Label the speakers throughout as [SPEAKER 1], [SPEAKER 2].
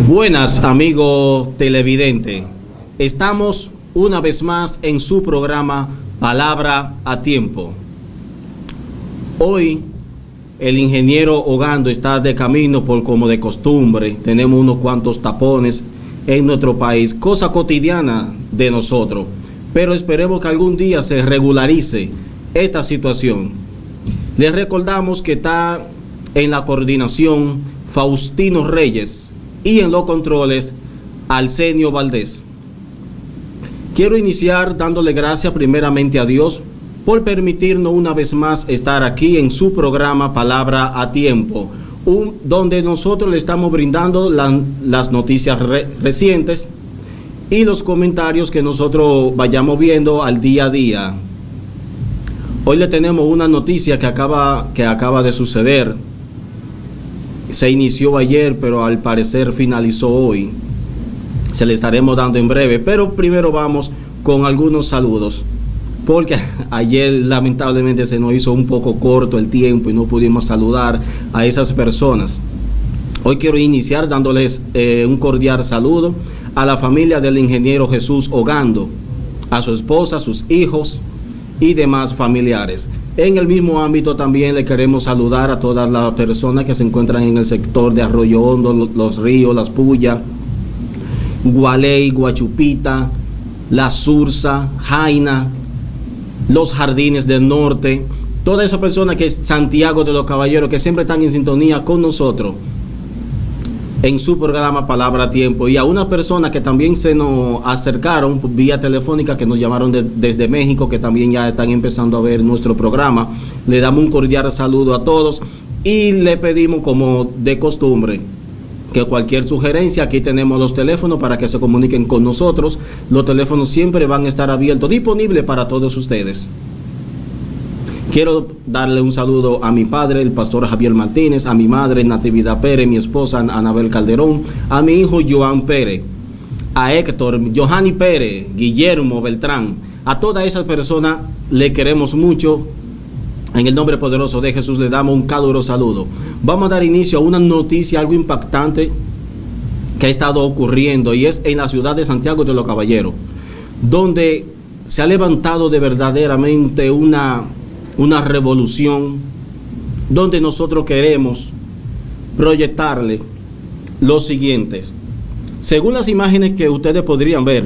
[SPEAKER 1] Buenas, amigo televidente. Estamos una vez más en su programa Palabra a Tiempo. Hoy el ingeniero Ogando está de camino por como de costumbre. Tenemos unos cuantos tapones en nuestro país, cosa cotidiana de nosotros. Pero esperemos que algún día se regularice esta situación. Les recordamos que está en la coordinación Faustino Reyes y en los controles Arsenio Valdés. Quiero iniciar dándole gracias primeramente a Dios por permitirnos una vez más estar aquí en su programa Palabra a Tiempo, donde nosotros le estamos brindando las noticias recientes y los comentarios que nosotros vayamos viendo al día a día. Hoy le tenemos una noticia que acaba de suceder. Se inició ayer, pero al parecer finalizó hoy. Se le estaremos dando en breve, pero primero vamos con algunos saludos, porque ayer lamentablemente se nos hizo un poco corto el tiempo y no pudimos saludar a esas personas. Hoy quiero iniciar dándoles un cordial saludo a la familia del ingeniero Jesús Ogando, a su esposa, sus hijos y demás familiares. En el mismo ámbito también le queremos saludar a todas las personas que se encuentran en el sector de Arroyo Hondo, Los Ríos, Las Pullas, Gualey, Guachupita, La Sursa, Jaina, Los Jardines del Norte, todas esas personas que es Santiago de los Caballeros, que siempre están en sintonía con nosotros en su programa Palabra a Tiempo, y a unas personas que también se nos acercaron vía telefónica, que nos llamaron desde México, que también ya están empezando a ver nuestro programa. Le damos un cordial saludo a todos y le pedimos, como de costumbre, que cualquier sugerencia, aquí tenemos los teléfonos para que se comuniquen con nosotros. Los teléfonos siempre van a estar abiertos, disponibles para todos ustedes. Quiero darle un saludo a mi padre, el pastor Javier Martínez, a mi madre Natividad Pérez, mi esposa Anabel Calderón, a mi hijo Joan Pérez, a Héctor, Johanny Pérez, Guillermo Beltrán. A todas esas personas le queremos mucho. En el nombre poderoso de Jesús le damos un caluroso saludo. Vamos a dar inicio a una noticia algo impactante que ha estado ocurriendo, y es en la ciudad de Santiago de los Caballeros, donde se ha levantado de verdaderamente una revolución, donde nosotros queremos proyectarle lo siguiente. Según las imágenes que ustedes podrían ver,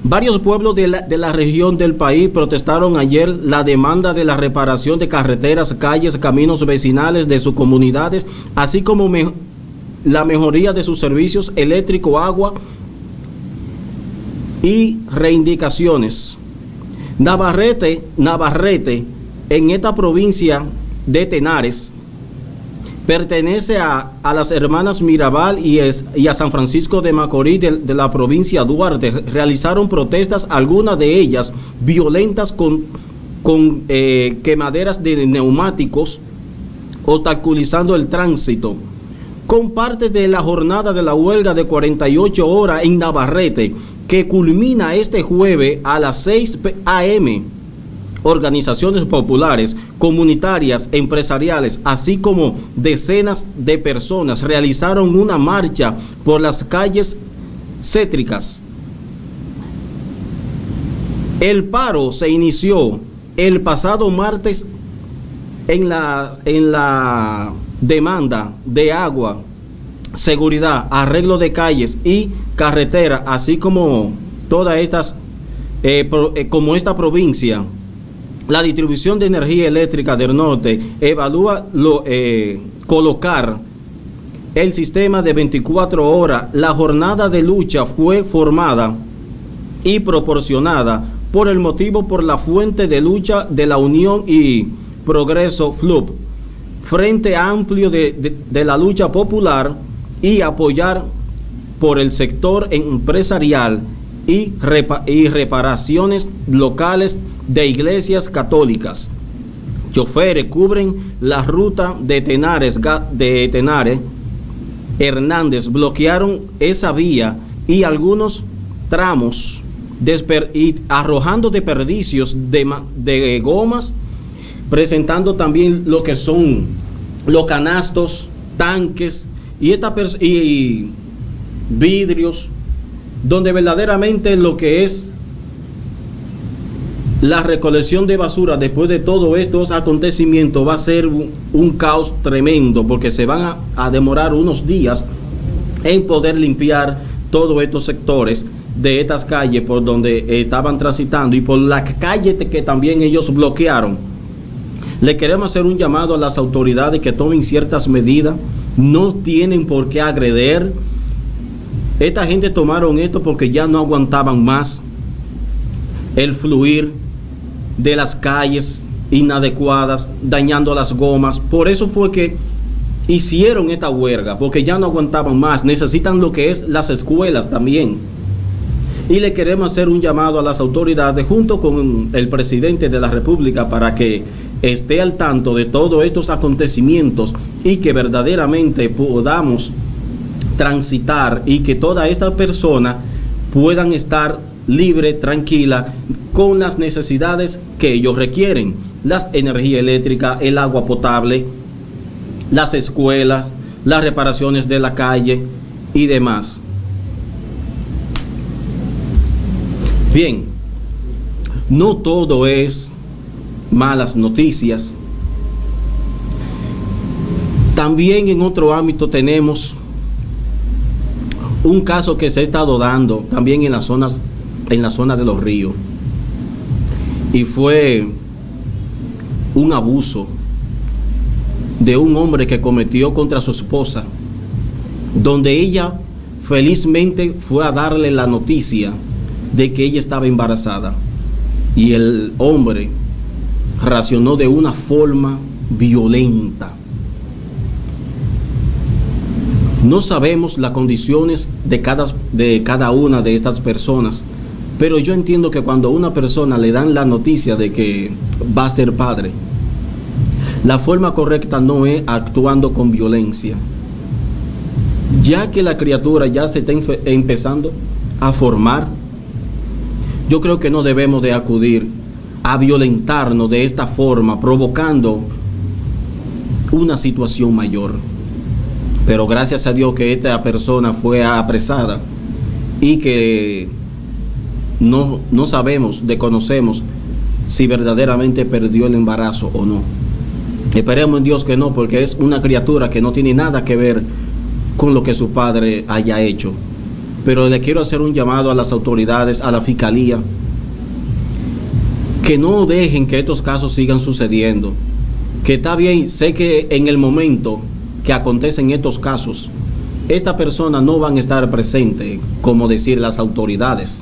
[SPEAKER 1] varios pueblos de la región del país protestaron ayer la demanda de la reparación de carreteras, calles, caminos vecinales de sus comunidades, así como la mejoría de sus servicios eléctrico, agua y reivindicaciones. Navarrete, en esta provincia de Tenares, pertenece a las hermanas Mirabal y a San Francisco de Macorís de la provincia de Duarte. Realizaron protestas, algunas de ellas violentas, con quemaderas de neumáticos, obstaculizando el tránsito. Con parte de la jornada de la huelga de 48 horas en Navarrete, que culmina este jueves a las 6 a.m., organizaciones populares, comunitarias, empresariales, así como decenas de personas realizaron una marcha por las calles céntricas. El paro se inició el pasado martes en la demanda de agua, seguridad, arreglo de calles y carretera, así como todas estas, como esta provincia, la distribución de energía eléctrica del norte evalúa colocar el sistema de 24 horas. La jornada de lucha fue formada y proporcionada por el motivo por la fuente de lucha de la Unión y Progreso FLUP, Frente Amplio de la Lucha Popular, y apoyar por el sector empresarial y reparaciones locales de iglesias católicas. Choferes cubren la ruta de Tenares Hernández, bloquearon esa vía y algunos tramos y arrojando desperdicios de gomas, presentando también lo que son los canastos, tanques, y vidrios, donde verdaderamente lo que es la recolección de basura después de todos estos acontecimientos va a ser un caos tremendo, porque se van a demorar unos días en poder limpiar todos estos sectores de estas calles por donde estaban transitando y por la calle que también ellos bloquearon. Le queremos hacer un llamado a las autoridades que tomen ciertas medidas. No tienen por qué agredir. Esta gente tomaron esto porque ya no aguantaban más el fluir de las calles inadecuadas, dañando las gomas. Por eso fue que hicieron esta huelga, porque ya no aguantaban más. Necesitan lo que es las escuelas también. Y le queremos hacer un llamado a las autoridades junto con el presidente de la República para que esté al tanto de todos estos acontecimientos y que verdaderamente podamos transitar y que todas estas personas puedan estar libre, tranquila, con las necesidades que ellos requieren: la energía eléctrica, el agua potable, las escuelas, las reparaciones de la calle y demás. Bien, no todo es malas noticias. También en otro ámbito tenemos un caso que se ha estado dando también en la zona de Los Ríos, y fue un abuso de un hombre que cometió contra su esposa, donde ella felizmente fue a darle la noticia de que ella estaba embarazada, y el hombre reaccionó de una forma violenta. No sabemos las condiciones de cada una de estas personas, pero yo entiendo que cuando a una persona le dan la noticia de que va a ser padre, la forma correcta no es actuando con violencia, ya que la criatura ya se está empezando a formar. Yo creo que no debemos de acudir a violentarnos de esta forma, provocando una situación mayor. Pero gracias a Dios que esta persona fue apresada y que no sabemos, desconocemos si verdaderamente perdió el embarazo o no. Esperemos en Dios que no, porque es una criatura que no tiene nada que ver con lo que su padre haya hecho. Pero le quiero hacer un llamado a las autoridades, a la fiscalía, que no dejen que estos casos sigan sucediendo. Que está bien, sé que en el momento que acontecen estos casos, estas personas no van a estar presentes, como decir las autoridades.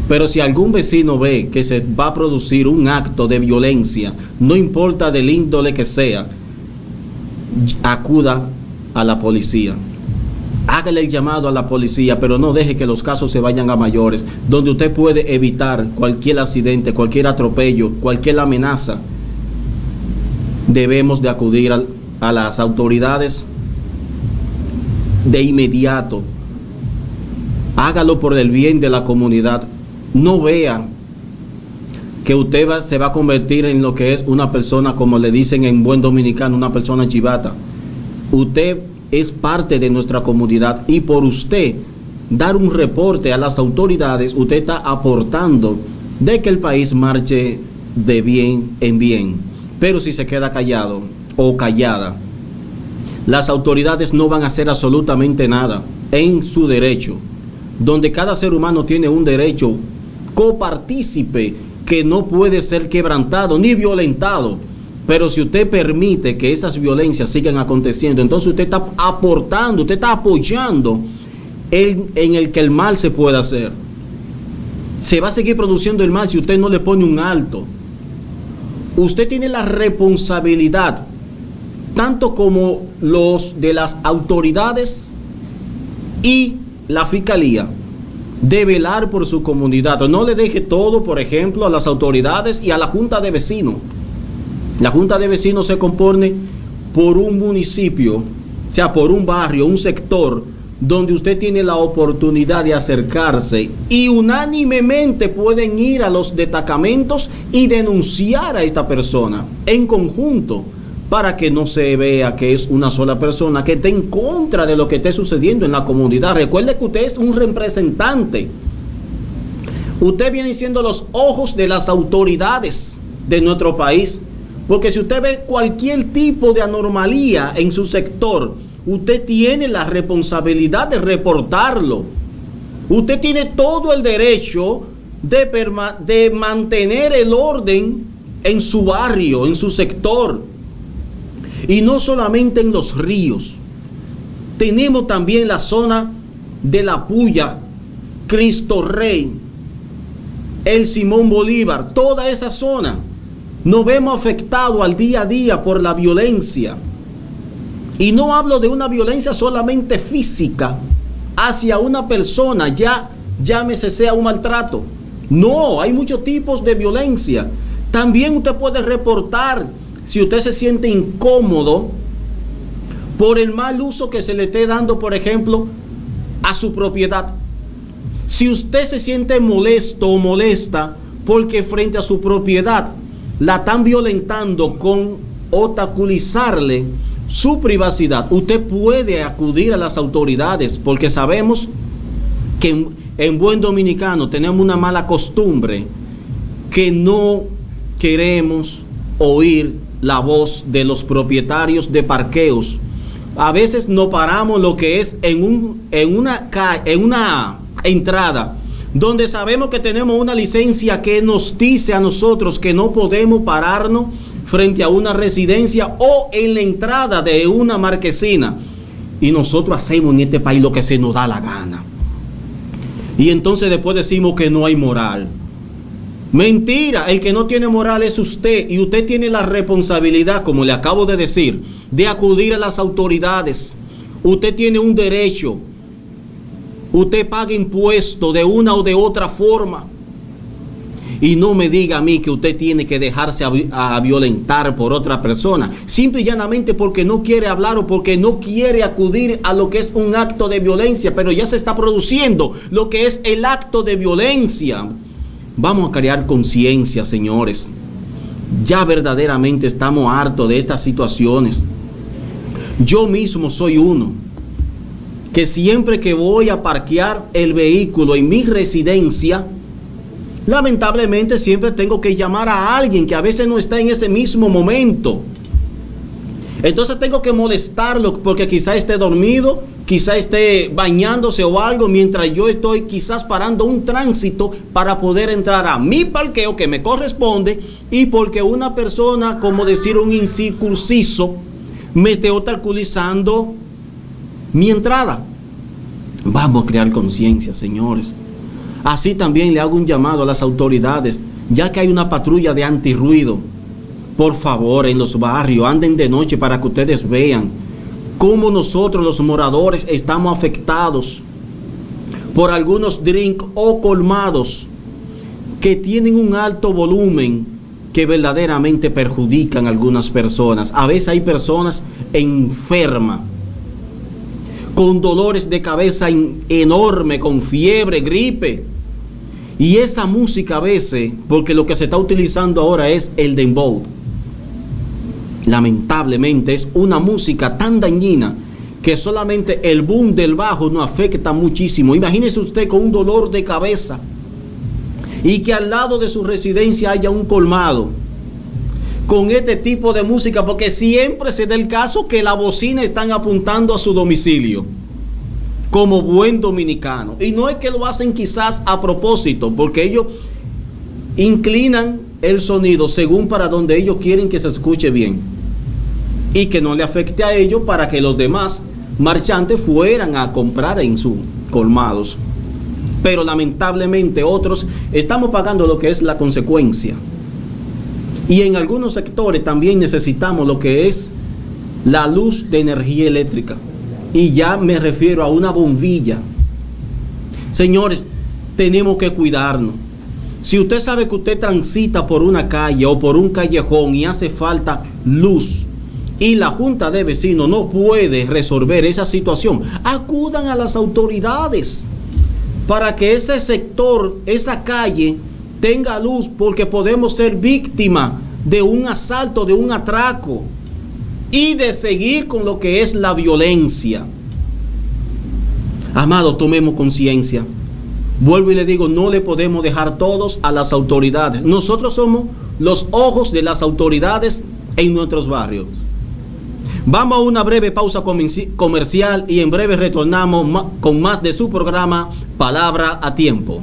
[SPEAKER 1] Pero si algún vecino ve que se va a producir un acto de violencia, no importa del índole que sea, acuda a la policía. Hágale el llamado a la policía, pero no deje que los casos se vayan a mayores, donde usted puede evitar cualquier accidente, cualquier atropello, cualquier amenaza. Debemos de acudir a las autoridades de inmediato. Hágalo por el bien de la comunidad. No vea que usted se va a convertir en lo que es una persona, como le dicen en buen dominicano, una persona chivata. Usted es parte de nuestra comunidad, y por usted dar un reporte a las autoridades, usted está aportando de que el país marche de bien en bien. Pero si se queda callado o callada, las autoridades no van a hacer absolutamente nada en su derecho, donde cada ser humano tiene un derecho copartícipe que no puede ser quebrantado ni violentado. Pero si usted permite que esas violencias sigan aconteciendo, entonces usted está aportando, usted está apoyando en el que el mal se pueda hacer. Se va a seguir produciendo el mal si usted no le pone un alto. Usted tiene la responsabilidad, tanto como los de las autoridades y la fiscalía, de velar por su comunidad. No le deje todo, por ejemplo, a las autoridades y a la junta de vecinos. La junta de vecinos se compone por un municipio, o sea, por un barrio, un sector, donde usted tiene la oportunidad de acercarse y unánimemente pueden ir a los destacamentos y denunciar a esta persona en conjunto, para que no se vea que es una sola persona que esté en contra de lo que esté sucediendo en la comunidad. Recuerde que usted es un representante. Usted viene siendo los ojos de las autoridades de nuestro país. Porque si usted ve cualquier tipo de anomalía en su sector, usted tiene la responsabilidad de reportarlo. Usted tiene todo el derecho de mantener el orden en su barrio, en su sector. Y no solamente en los ríos. Tenemos también la zona de La Puya, Cristo Rey, el Simón Bolívar, toda esa zona. Nos vemos afectados al día a día por la violencia. Y no hablo de una violencia solamente física hacia una persona, ya llámese sea un maltrato. No, hay muchos tipos de violencia. También usted puede reportar si usted se siente incómodo por el mal uso que se le esté dando, por ejemplo, a su propiedad. Si usted se siente molesto o molesta porque frente a su propiedad la están violentando con obstaculizarle su privacidad, usted puede acudir a las autoridades, porque sabemos que en buen dominicano tenemos una mala costumbre que no queremos oír la voz de los propietarios de parqueos. A veces nos paramos lo que es en una entrada donde sabemos que tenemos una licencia que nos dice a nosotros que no podemos pararnos frente a una residencia o en la entrada de una marquesina, y nosotros hacemos en este país lo que se nos da la gana, y entonces después decimos que no hay moral. Mentira, el que no tiene moral es usted, y usted tiene la responsabilidad, como le acabo de decir, de acudir a las autoridades. Usted tiene un derecho. Usted paga impuestos de una o de otra forma. Y no me diga a mí que usted tiene que dejarse a violentar por otra persona, simple y llanamente porque no quiere hablar o porque no quiere acudir a lo que es un acto de violencia, pero ya se está produciendo lo que es el acto de violencia. Vamos a crear conciencia, señores. Ya verdaderamente estamos hartos de estas situaciones. Yo mismo soy uno que siempre que voy a parquear el vehículo en mi residencia, lamentablemente siempre tengo que llamar a alguien que a veces no está en ese mismo momento. Entonces tengo que molestarlo porque quizá esté dormido, quizá esté bañándose o algo, mientras yo estoy quizás parando un tránsito para poder entrar a mi parqueo que me corresponde, y porque una persona, como decir un incircunciso, me esté obstaculizando mi entrada. Vamos a crear conciencia, señores. Así también le hago un llamado a las autoridades, ya que hay una patrulla de antirruido. Por favor, en los barrios anden de noche para que ustedes vean cómo nosotros los moradores estamos afectados por algunos drinks o colmados que tienen un alto volumen que verdaderamente perjudican a algunas personas. A veces hay personas enfermas, con dolores de cabeza enorme, con fiebre, gripe. Y esa música a veces, porque lo que se está utilizando ahora es el dembow, lamentablemente es una música tan dañina que solamente el boom del bajo nos afecta muchísimo. Imagínese usted con un dolor de cabeza y que al lado de su residencia haya un colmado con este tipo de música, porque siempre se da el caso que la bocina están apuntando a su domicilio, como buen dominicano. Y no es que lo hacen quizás a propósito, porque ellos inclinan el sonido según para donde ellos quieren que se escuche bien y que no le afecte a ellos, para que los demás marchantes fueran a comprar en sus colmados. Pero lamentablemente otros estamos pagando lo que es la consecuencia. Y en algunos sectores también necesitamos lo que es la luz de energía eléctrica. Y ya me refiero a una bombilla. Señores, tenemos que cuidarnos. Si usted sabe que usted transita por una calle o por un callejón y hace falta luz, y la junta de vecinos no puede resolver esa situación, acudan a las autoridades para que ese sector, esa calle, tenga luz, porque podemos ser víctimas de un asalto, de un atraco. y de seguir con lo que es la violencia. Amados, tomemos conciencia. Vuelvo y le digo, no le podemos dejar todos a las autoridades. Nosotros somos los ojos de las autoridades en nuestros barrios. Vamos a una breve pausa comercial y en breve retornamos con más de su programa Palabra a Tiempo.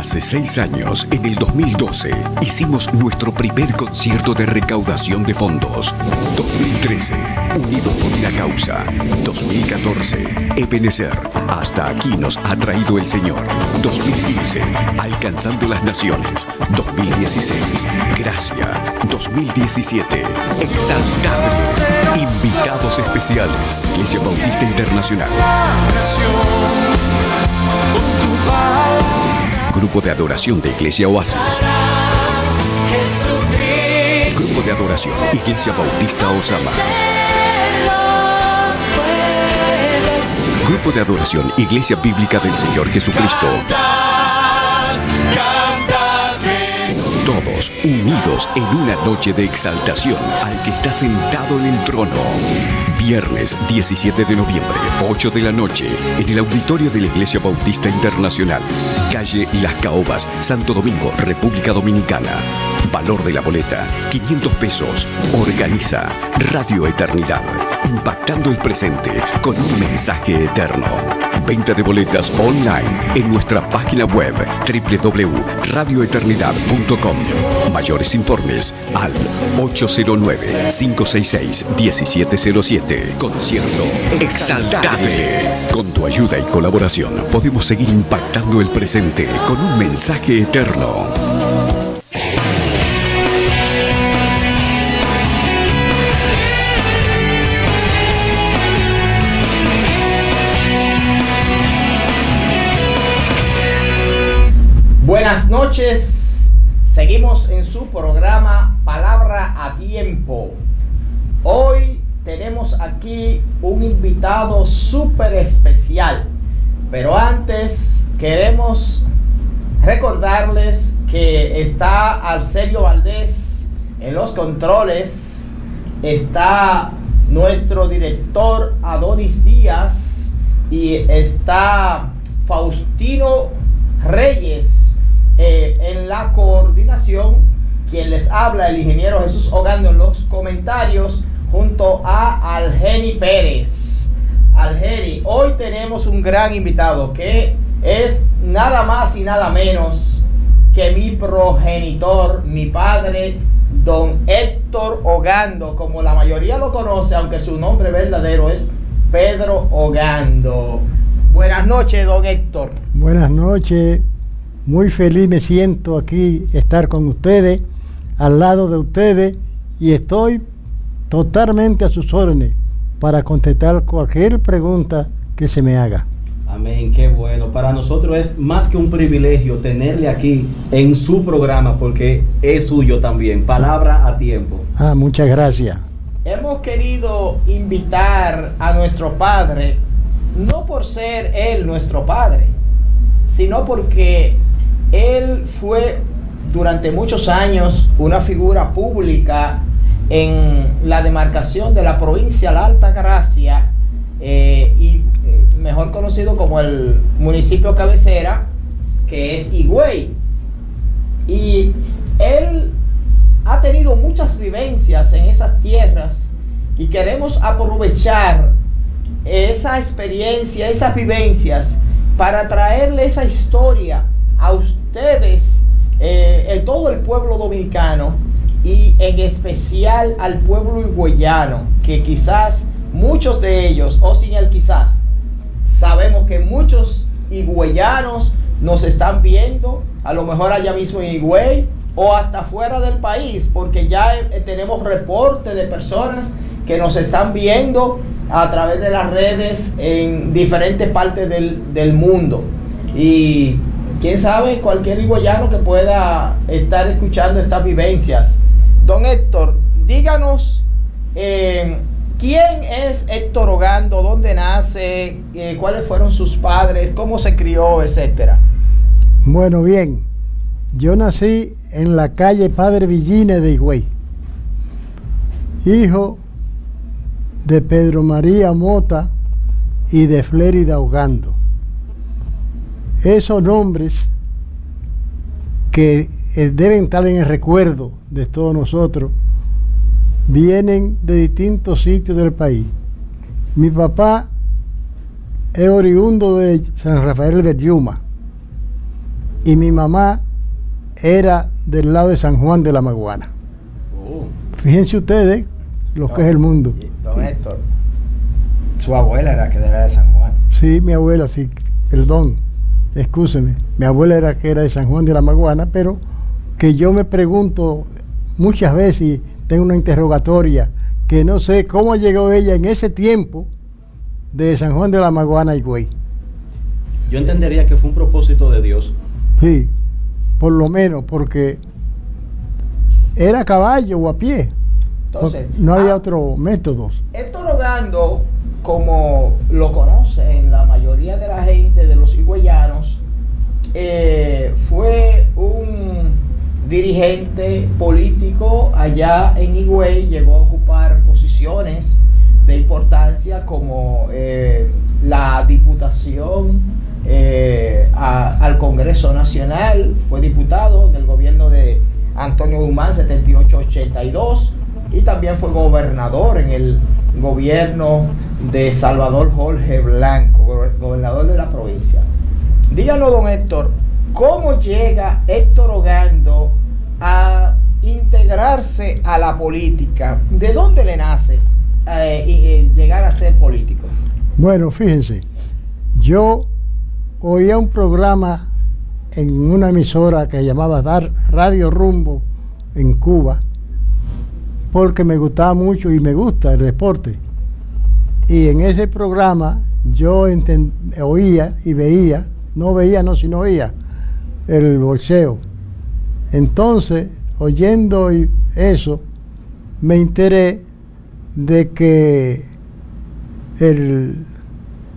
[SPEAKER 2] Hace 6 años, en el 2012, hicimos nuestro primer concierto de recaudación de fondos. 2013, Unidos por una Causa. 2014, Ebenecer. Hasta aquí nos ha traído el Señor. 2015, Alcanzando las Naciones. 2016, Gracia. 2017, Exaltable. Invitados especiales, Iglesia Bautista Internacional. Grupo de adoración de Iglesia Oasis. Grupo de adoración Iglesia Bautista Osama. Grupo de adoración Iglesia Bíblica del Señor Jesucristo. Todos unidos en una noche de exaltación al que está sentado en el trono. Viernes 17 de noviembre, 8 de la noche, en el auditorio de la Iglesia Bautista Internacional, calle Las Caobas, Santo Domingo, República Dominicana. Valor de la boleta, 500 pesos. Organiza Radio Eternidad, impactando el presente con un mensaje eterno. Venta de boletas online en nuestra página web www.radioeternidad.com. Mayores informes al 809-566-1707. Concierto Exaltable. Con tu ayuda y colaboración podemos seguir impactando el presente con un mensaje eterno.
[SPEAKER 3] Buenas noches, seguimos en su programa Palabra a Tiempo. Hoy tenemos aquí un invitado súper especial, pero antes queremos recordarles que está Arcelio Valdés en los controles, está nuestro director Adonis Díaz y está Faustino Reyes en la coordinación. Quien les habla, el ingeniero Jesús Ogando en los comentarios, junto a Algeni Pérez. Algeni, hoy tenemos un gran invitado que es nada más y nada menos que mi progenitor, mi padre, don Héctor Ogando, como la mayoría lo conoce, aunque su nombre verdadero es Pedro Ogando. Buenas noches, don Héctor.
[SPEAKER 4] Buenas noches. Muy feliz me siento aquí estar con ustedes, al lado de ustedes, y estoy totalmente a sus órdenes para contestar cualquier pregunta que se me haga.
[SPEAKER 1] Amén, qué bueno. Para nosotros es más que un privilegio tenerle aquí en su programa, porque es suyo también, Palabra a Tiempo.
[SPEAKER 4] Muchas gracias.
[SPEAKER 3] Hemos querido invitar a nuestro padre, no por ser él nuestro padre, sino porque él fue durante muchos años una figura pública en la demarcación de la provincia de la Alta Gracia, y mejor conocido como el municipio cabecera, que es Higüey. Y él ha tenido muchas vivencias en esas tierras y queremos aprovechar esa experiencia, esas vivencias, para traerle esa historia a ustedes, todo el pueblo dominicano, y en especial al pueblo higüeyano, que quizás muchos de ellos, o sin el quizás, sabemos que muchos higüeyanos nos están viendo, a lo mejor allá mismo en Higüey o hasta fuera del país, porque ya tenemos reportes de personas que nos están viendo a través de las redes en diferentes partes del mundo. Y quién sabe, cualquier higüeyano que pueda estar escuchando estas vivencias. Don Héctor, díganos, ¿quién es Héctor Ogando? ¿Dónde nace? ¿Cuáles fueron sus padres? ¿Cómo se crió? Etcétera.
[SPEAKER 4] Bueno, bien, yo nací en la calle Padre Villines de Higüey, hijo de Pedro María Mota y de Flérida Ogando. Esos nombres que deben estar en el recuerdo de todos nosotros vienen de distintos sitios del país. Mi papá es oriundo de San Rafael de Yuma y mi mamá era del lado de San Juan de la Maguana. Fíjense ustedes lo que es el mundo.
[SPEAKER 3] Don Héctor, su abuela era que era de San Juan.
[SPEAKER 4] Sí, mi abuela, sí, perdón, excúseme. Mi abuela era que era de San Juan de la Maguana, pero que yo me pregunto muchas veces y tengo una interrogatoria que no sé cómo llegó ella en ese tiempo de San Juan de la Maguana a Higüey.
[SPEAKER 1] Yo entendería que fue un propósito de Dios.
[SPEAKER 4] Sí, por lo menos, porque era a caballo o a pie.
[SPEAKER 3] Entonces,
[SPEAKER 4] no había otros métodos.
[SPEAKER 3] Héctor Ogando, como lo conocen la mayoría de la gente de los higüeyanos, fue un dirigente político allá en Higüey, llegó a ocupar posiciones de importancia como la diputación al Congreso Nacional, fue diputado en el gobierno de Antonio Dumán 78-82 y también fue gobernador en el gobierno de Salvador Jorge Blanco, gobernador de la provincia. Díganos, don Héctor, ¿cómo llega Héctor Ogando a integrarse a la política? ¿De dónde le nace llegar a ser político?
[SPEAKER 4] Bueno, fíjense, yo oía un programa en una emisora que llamaba Radio Rumbo en Cuba, porque me gustaba mucho y me gusta el deporte. Y en ese programa yo oía y veía, sino oía el boxeo. Entonces, oyendo eso, me enteré de que el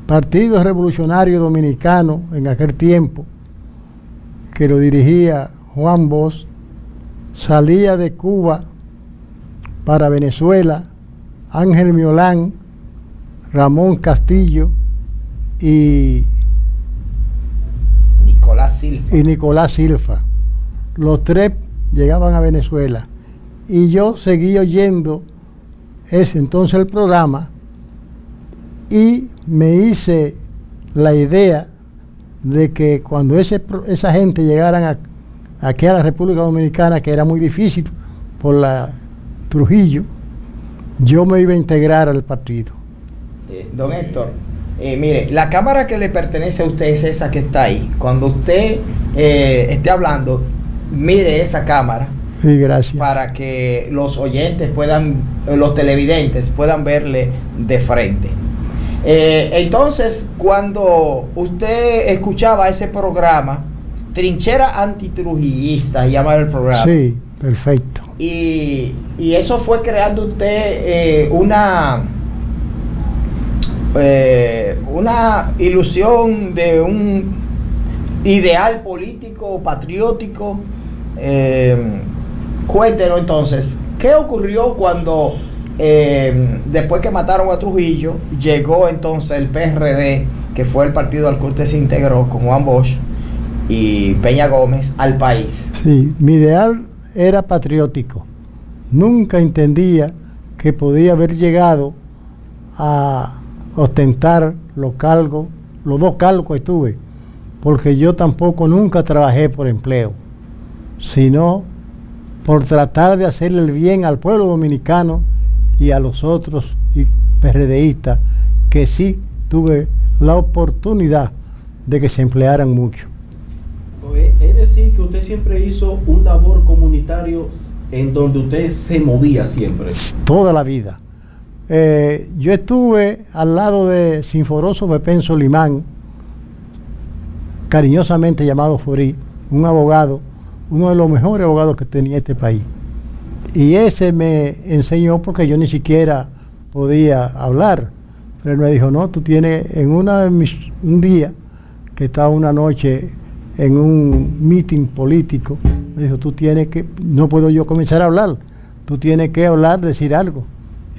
[SPEAKER 4] Partido Revolucionario Dominicano en aquel tiempo, que lo dirigía Juan Bosch, salía de Cuba para Venezuela, Ángel Miolán, Ramón Castillo y Nicolás Silva. Los tres llegaban a Venezuela y yo seguí oyendo ese entonces el programa y me hice la idea de que cuando esa gente llegaran aquí a la República Dominicana, que era muy difícil por la Trujillo, yo me iba a integrar al partido.
[SPEAKER 3] Don Héctor, mire, la cámara que le pertenece a usted es esa que está ahí. Cuando usted esté hablando, mire esa cámara.
[SPEAKER 4] Sí, gracias.
[SPEAKER 3] Para que los oyentes los televidentes puedan verle de frente. Entonces, cuando usted escuchaba ese programa, Trinchera Antitrujillista, llama el programa.
[SPEAKER 4] Sí, perfecto.
[SPEAKER 3] Y eso fue creando usted una ilusión de un ideal político, patriótico. Cuéntenos entonces, ¿qué ocurrió cuando después que mataron a Trujillo, llegó entonces el PRD, que fue el partido al que usted se integró con Juan Bosch y Peña Gómez, al país?
[SPEAKER 4] Sí, mi ideal era patriótico. Nunca entendía que podía haber llegado a ostentar los dos cargos que tuve, porque yo tampoco nunca trabajé por empleo, sino por tratar de hacerle el bien al pueblo dominicano y a los otros PRDistas, que sí tuve la oportunidad de que se emplearan mucho.
[SPEAKER 1] Es decir, que usted siempre hizo un labor comunitario en donde usted se movía siempre.
[SPEAKER 4] Toda la vida. Yo estuve al lado de Sinforoso Pepén Solimán, cariñosamente llamado Forí, un abogado, uno de los mejores abogados que tenía este país. Y ese me enseñó, porque yo ni siquiera podía hablar. Pero él me dijo, no, tú tienes, un día que estaba una noche en un meeting político, me dijo, tú tienes que, no puedo yo comenzar a hablar, tú tienes que hablar, decir algo.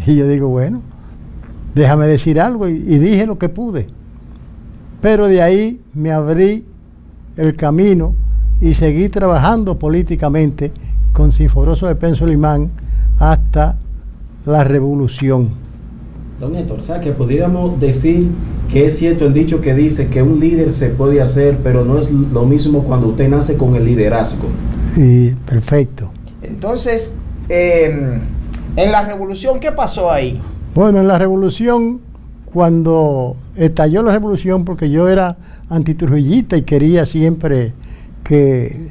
[SPEAKER 4] Y yo digo, bueno, déjame decir algo, y dije lo que pude. Pero de ahí me abrí el camino y seguí trabajando políticamente con Sinforoso Pepén Solimán hasta la revolución.
[SPEAKER 1] Don Héctor, o sea, que pudiéramos decir que es cierto el dicho que dice que un líder se puede hacer, pero no es lo mismo cuando usted nace con el liderazgo.
[SPEAKER 4] Y perfecto.
[SPEAKER 3] Entonces, en la revolución, ¿qué pasó ahí?
[SPEAKER 4] Bueno, en la revolución, cuando estalló la revolución, porque yo era antitrujillista y quería siempre que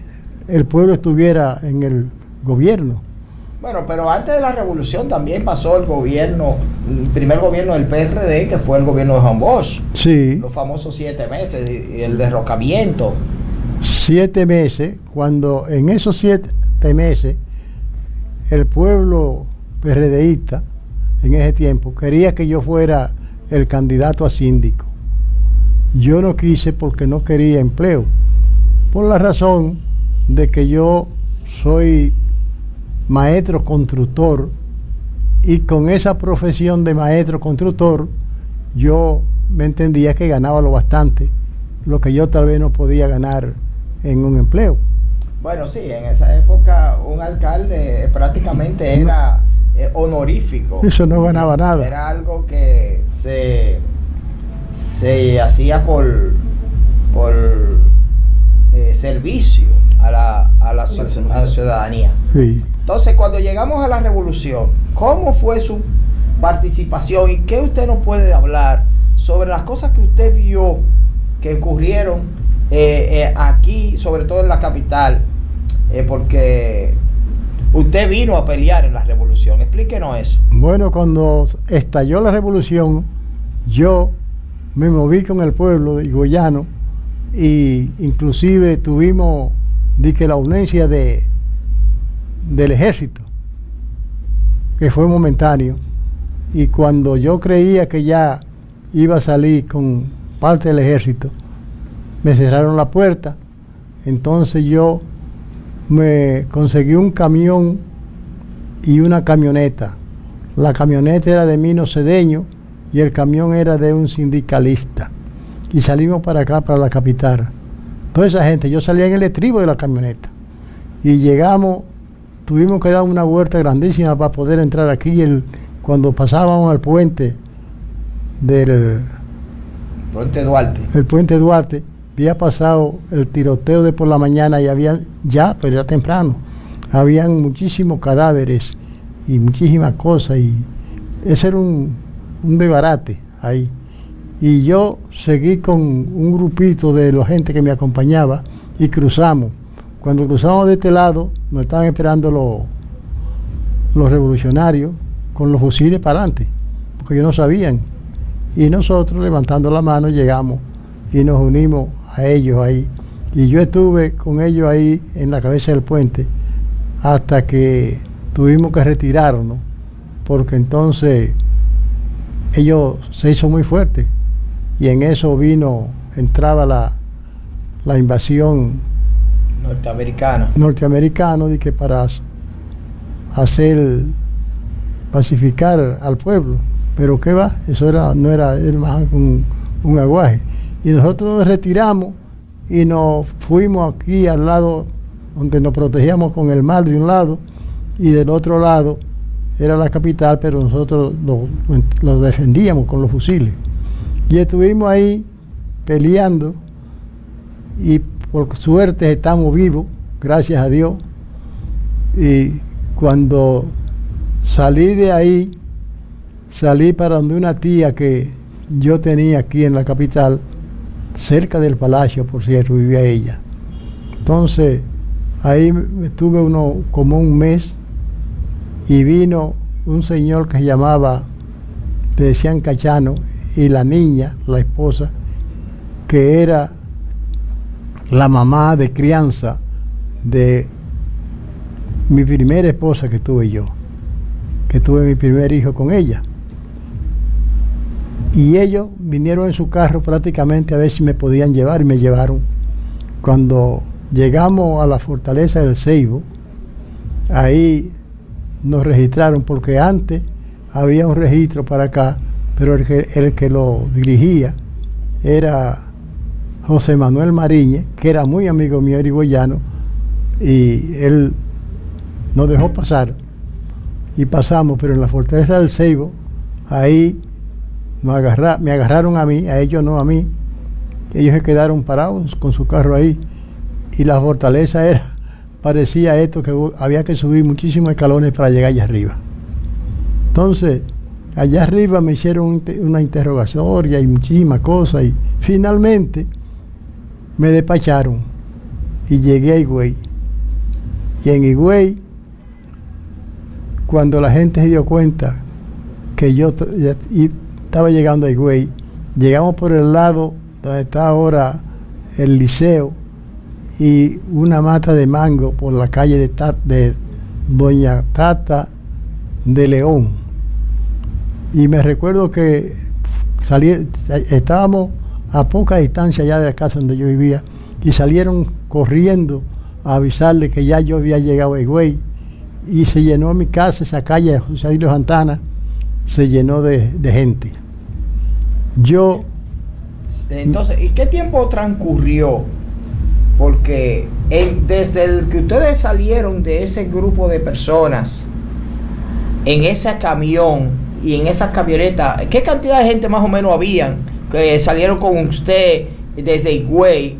[SPEAKER 4] el pueblo estuviera en el gobierno.
[SPEAKER 3] Bueno, pero antes de la revolución también pasó el primer gobierno del PRD, que fue el gobierno de Juan Bosch.
[SPEAKER 4] Sí.
[SPEAKER 3] Los famosos 7 meses y el derrocamiento.
[SPEAKER 4] 7 meses, cuando en esos 7 meses el pueblo PRDista en ese tiempo quería que yo fuera el candidato a síndico. Yo no quise porque no quería empleo, por la razón de que yo soy maestro constructor, y con esa profesión de maestro constructor yo me entendía que ganaba lo bastante, lo que yo tal vez no podía ganar en un empleo.
[SPEAKER 3] Bueno, sí, en esa época un alcalde prácticamente era honorífico.
[SPEAKER 4] Eso no ganaba nada.
[SPEAKER 3] Era algo que se hacía por servicio a la ciudadanía.
[SPEAKER 4] Sí.
[SPEAKER 3] Entonces, cuando llegamos a la revolución, ¿cómo fue su participación y qué usted nos puede hablar sobre las cosas que usted vio que ocurrieron aquí, sobre todo en la capital? Porque usted vino a pelear en la revolución. Explíquenos eso.
[SPEAKER 4] Bueno, cuando estalló la revolución, yo me moví con el pueblo de Goyano, y inclusive tuvimos la ausencia del ejército, que fue momentáneo, y cuando yo creía que ya iba a salir con parte del ejército, me cerraron la puerta. Entonces yo me conseguí un camión y una camioneta. La camioneta era de Mino Cedeño y el camión era de un sindicalista, y salimos para acá, para la capital. Toda esa gente, yo salía en el estribo de la camioneta, y llegamos, tuvimos que dar una vuelta grandísima para poder entrar aquí. Cuando pasábamos al puente Puente Duarte, había pasado el tiroteo de por la mañana, y pero era temprano, habían muchísimos cadáveres y muchísimas cosas, y ese era un desbarate ahí. Y yo seguí con un grupito de la gente que me acompañaba y cruzamos. Cuando cruzamos de este lado, nos estaban esperando los revolucionarios con los fusiles para adelante, porque ellos no sabían. Y nosotros, levantando la mano, llegamos y nos unimos a ellos ahí. Y yo estuve con ellos ahí en la cabeza del puente hasta que tuvimos que retirarnos, porque entonces ellos se hizo muy fuerte. Y en eso entraba la invasión norteamericana, de que para pacificar al pueblo. Pero qué va, eso no era más un aguaje. Y nosotros nos retiramos y nos fuimos aquí al lado donde nos protegíamos con el mar de un lado, y del otro lado era la capital, pero nosotros lo defendíamos con los fusiles. Y estuvimos ahí peleando, y por suerte estamos vivos, gracias a Dios, Y cuando salí de ahí, salí para donde una tía que yo tenía aquí en la capital, cerca del palacio, por cierto, vivía ella. Entonces, ahí estuve como un mes y vino un señor que se llamaba, le decían Cachano, y la niña, la esposa, que era la mamá de crianza de mi primera esposa que tuve yo, que tuve mi primer hijo con ella. Y ellos vinieron en su carro prácticamente a ver si me podían llevar, y me llevaron. Cuando llegamos a la fortaleza del Ceibo, ahí nos registraron, porque antes había un registro para acá, pero el que lo dirigía era José Manuel Mariñez, que era muy amigo mío erigoyano, y él nos dejó pasar y pasamos. Pero en la fortaleza del Ceibo, ahí me agarraron a mí, a ellos no a mí. Ellos se quedaron parados con su carro ahí, y la fortaleza parecía esto, que había que subir muchísimos escalones para llegar allá arriba. Entonces, allá arriba me hicieron una interrogatoria y muchísimas cosas, y finalmente me despacharon y llegué a Higüey. Y en Higüey, cuando la gente se dio cuenta que yo estaba llegando a Higüey, llegamos por el lado donde está ahora el liceo y una mata de mango por la calle de Doña Tata de León. Y me recuerdo que estábamos a poca distancia ya de la casa donde yo vivía, y salieron corriendo a avisarle que ya yo había llegado a Higüey, y se llenó mi casa, esa calle de José Ailio Santana, se llenó de gente.
[SPEAKER 3] Entonces, ¿y qué tiempo transcurrió? Porque desde el que ustedes salieron de ese grupo de personas en ese camión y en esa camioneta, ¿qué cantidad de gente más o menos habían que salieron con usted desde Higüey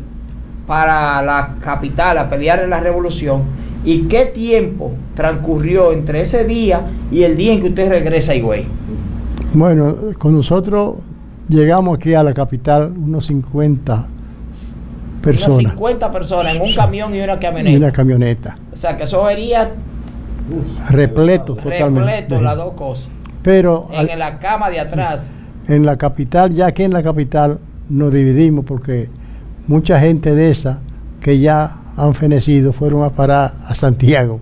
[SPEAKER 3] para la capital a pelear en la revolución? ¿Y qué tiempo transcurrió entre ese día y el día en que usted regresa a Higüey?
[SPEAKER 4] Bueno, con nosotros llegamos aquí a la capital unos 50 personas.
[SPEAKER 3] Unas 50 personas en un camión y una camioneta.
[SPEAKER 4] Y una camioneta.
[SPEAKER 3] O sea, que eso sería
[SPEAKER 4] repleto totalmente.
[SPEAKER 3] Repleto las dos cosas.
[SPEAKER 4] Pero
[SPEAKER 3] en la cama de atrás.
[SPEAKER 4] En la capital, ya aquí en la capital nos dividimos, porque mucha gente de esa que ya han fenecido fueron a parar a Santiago.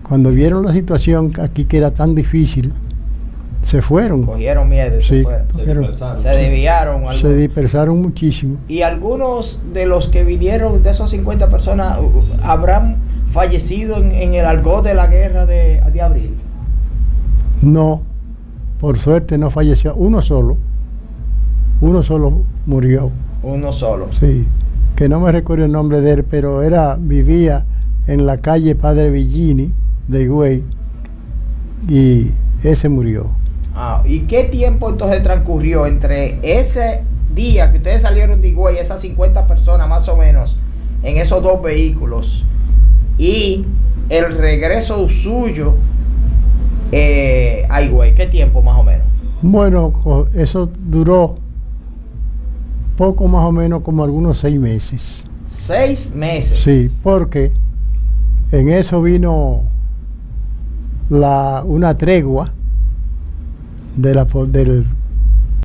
[SPEAKER 4] Cuando vieron la situación aquí, que era tan difícil, se fueron.
[SPEAKER 3] Cogieron miedo y
[SPEAKER 4] sí,
[SPEAKER 3] se desviaron.
[SPEAKER 4] Se dispersaron muchísimo.
[SPEAKER 3] Y algunos de los que vinieron, de esos 50 personas, habrán fallecido en el argot de la guerra de abril.
[SPEAKER 4] No, por suerte no falleció. Uno solo murió.
[SPEAKER 3] Uno solo.
[SPEAKER 4] Sí, que no me recuerdo el nombre de él, pero vivía en la calle Padre Villini de Higüey, y ese murió.
[SPEAKER 3] ¿Y qué tiempo entonces transcurrió entre ese día que ustedes salieron de Higüey, esas 50 personas más o menos, en esos dos vehículos, y el regreso suyo a Higüey? ¿Qué tiempo más o menos?
[SPEAKER 4] Bueno, eso duró poco más o menos, como algunos 6 meses.
[SPEAKER 3] 6 meses.
[SPEAKER 4] Sí, porque en eso vino una tregua del